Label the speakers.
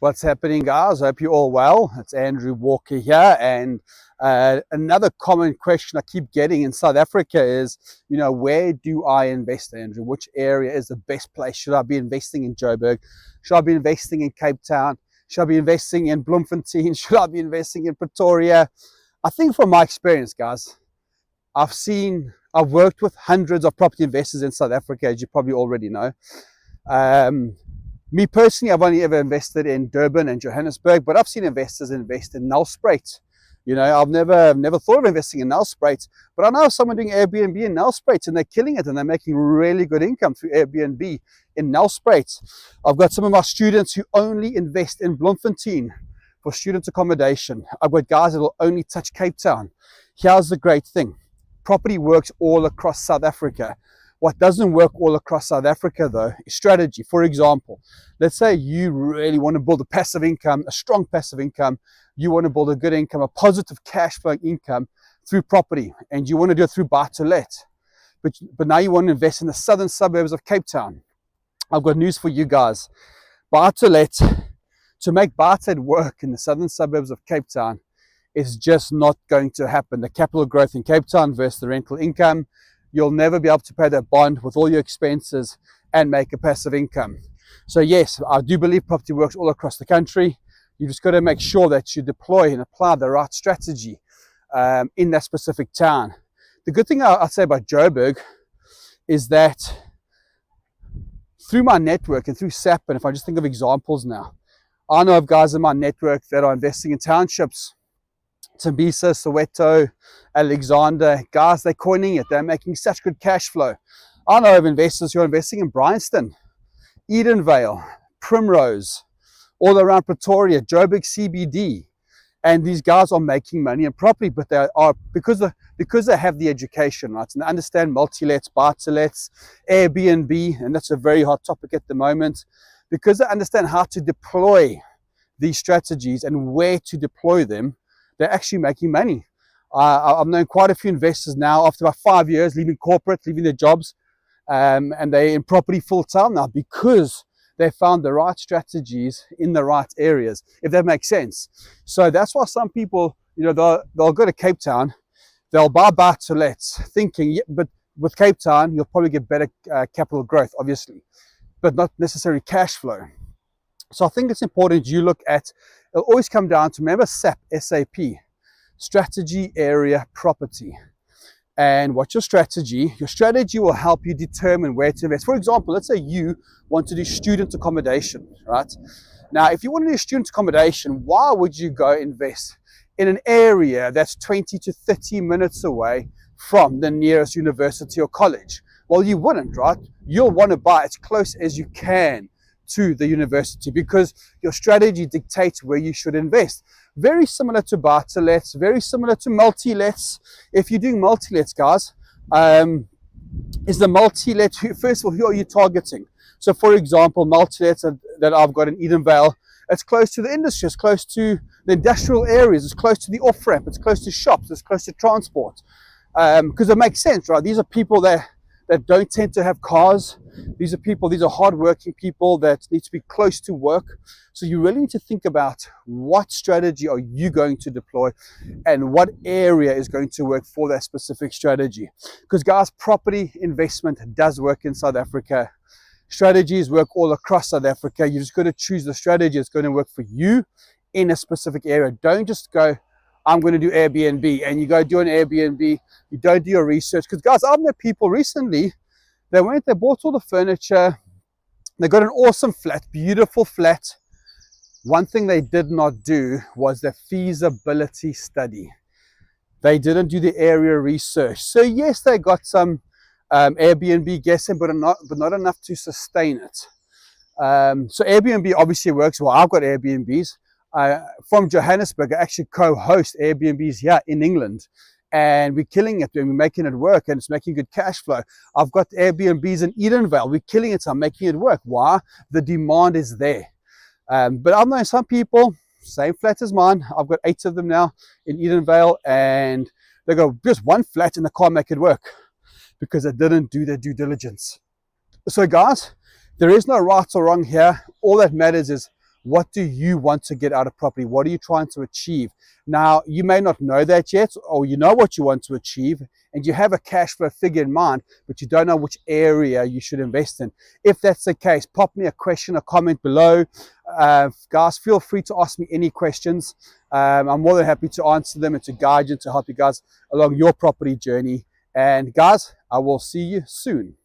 Speaker 1: What's happening, guys? Hope you're all well. It's Andrew Walker here, and another common question I keep getting in South Africa is, where do I invest, Andrew? Which area is the best place? Should I be investing in Joburg? Should I be investing in Cape Town? Should I be investing in Bloemfontein? Should I be investing in Pretoria? I think from my experience, guys, I've worked with hundreds of property investors in South Africa, as you probably already know. Me personally, I've only ever invested in Durban and Johannesburg, but I've seen investors invest in Nelspruit. I've never thought of investing in Nelspruit, but I know someone doing Airbnb in Nelspruit, and they're killing it, and they're making really good income through Airbnb in Nelspruit. I've got some of my students who only invest in Bloemfontein for student accommodation. I've got guys that will only touch Cape Town. Here's the great thing. Property works all across South Africa. What doesn't work all across South Africa, though, is strategy. For example, let's say you really want to build a passive income, a strong passive income. You want to build a good income, a positive cash flow income through property, and you want to do it through buy-to-let. But now you want to invest in the southern suburbs of Cape Town. I've got news for you guys. Buy-to-let, to make buy-to-let work in the southern suburbs of Cape Town, is just not going to happen. The capital growth in Cape Town versus the rental income, you'll never be able to pay that bond with all your expenses and make a passive income. So yes, I do believe property works all across the country. You just got to make sure that you deploy and apply the right strategy in that specific town. The good thing I'd say about Joburg is that through my network and through SAP, and if I just think of examples now, I know of guys in my network that are investing in townships, Tembisa, Soweto, Alexander, guys, they're coining it. They're making such good cash flow. I know of investors who are investing in Bryanston, Edenvale, Primrose, all around Pretoria, Joburg CBD. And these guys are making money in property, but they are because they have the education, right? And they understand multi-lets, buy-to-lets, Airbnb, and that's a very hot topic at the moment. Because they understand how to deploy these strategies and where to deploy them, they're actually making money. I've known quite a few investors now after about 5 years leaving corporate, leaving their jobs, and they're in property full time now because they found the right strategies in the right areas, if that makes sense. So that's why some people, they'll go to Cape Town, they'll buy to lets, thinking, yeah, but with Cape Town, you'll probably get better capital growth, obviously, but not necessarily cash flow. So I think it's important you look at, it'll always come down to, remember SAP, S-A-P, strategy, area, property. And what's your strategy? Your strategy will help you determine where to invest. For example, let's say you want to do student accommodation, right? Now, if you want to do student accommodation, why would you go invest in an area that's 20 to 30 minutes away from the nearest university or college? Well, you wouldn't, right? You'll want to buy as close as you can to the university because your strategy dictates where you should invest. Very similar to buy-to-lets, very similar to multi-lets. If you're doing multi-lets, guys, is the multi-let, first of all, who are you targeting? So for example, multi-lets that I've got in Edenvale, it's close to the industry, it's close to the industrial areas, it's close to the off-ramp, it's close to shops, it's close to transport. Because it makes sense, right? These are people that don't tend to have cars. These are hardworking people that need to be close to work. So you really need to think about what strategy are you going to deploy and what area is going to work for that specific strategy. Because guys, property investment does work in South Africa. Strategies work all across South Africa. You just got to choose the strategy that's going to work for you in a specific area. Don't just go, I'm going to do Airbnb, and you go do an Airbnb, you don't do your research. Because guys, I've met people recently, they bought all the furniture, they got an awesome flat, beautiful flat. One thing they did not do was the feasibility study. They didn't do the area research. So yes, they got some Airbnb guessing, but not enough to sustain it. So Airbnb obviously works well. I've got Airbnbs. From Johannesburg, I actually co-host Airbnbs here in England, and we're killing it and we're making it work, and it's making good cash flow. I've got Airbnbs in Edenvale. We're killing it, so I'm making it work. Why? The demand is there. But I've known some people, same flat as mine. I've got 8 of them now in Edenvale, and they go, just one flat and they can't make it work because they didn't do their due diligence. So guys, there is no right or wrong here. All that matters is What do you want to get out of property? What are you trying to achieve? Now, you may not know that yet, or you know what you want to achieve, and you have a cash flow figure in mind, but you don't know which area you should invest in. If that's the case, pop me a question, a comment below. Guys, feel free to ask me any questions. I'm more than happy to answer them and to guide you, to help you guys along your property journey. And guys, I will see you soon.